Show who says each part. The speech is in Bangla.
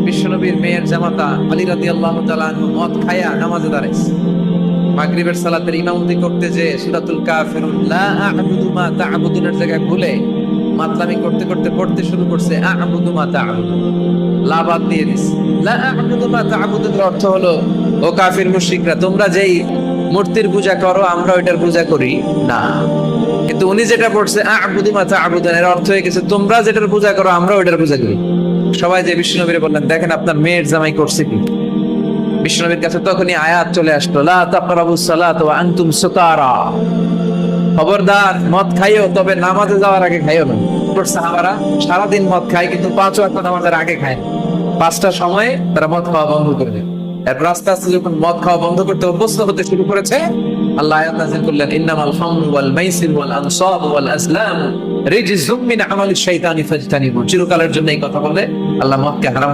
Speaker 1: বিশ্বনবীর মেয়ের জামাতা আলী রাদিয়াল্লাহু তাআলা আনহু মদ খায়া নামাজে দাঁড়াইছে। মাগরিবের সালাতের ইমামতি করতে যে সূরাতুল কাফিরুন লা আ'বুদু মা তা'বুদুনের জায়গায় ভুলে মাতলামি করতে করতে পড়তে শুরু করছে আ'বুদু মা তা'বুদুন, লা বাদ দিয়ে দিছে। লা আ'বুদু মা তা'বুদুনের অর্থ হলো, ও কাফির মুশরিকরা, তোমরা যেই মূর্তির পূজা করো আমরা ওইটার পূজা করি না। কিন্তু উনি যেটা পড়ছে আ'বুদু মা তা'বুদুন, এর অর্থ হয়ে গেছে তোমরা যেটার পূজা করো আমরা ওইটার পূজা করি। সবাই যে বিশ্বনবীরে বললেন, দেখেন আপনার মেয়ের জামাই করছে কি। বিশ্বনবীর কাছে তখনই আয়াত চলে আসলো, লা তাকরাবুস সালাত ওয়া আনতুম সুকারা, খবরদার মদ খাইও, তবে নামাজে যাওয়ার আগে খাইও না। সাহাবারা সারাদিন মদ খায় কিন্তু 5 ওয়াক্ত নামাজের আগে খায় না। 5টার সময় তারা মদ খাওয়া বন্ধ করে দেয়। এরপর আস্তে আস্তে যখন মদ খাওয়া বন্ধ করতে অভ্যস্ত হতে শুরু করেছে, আল্লাহ আয়াত নাযিল করলেন, ইন্নামাল খামরু ওয়াল মাইসির ওয়াল আনসাব ওয়াল আজলাম রিজসুম মিন আমালিশ শাইতানি ফাজতানিবু। চিরকালের জন্য এই কথা বলে আল্লাহ মদকে হারাম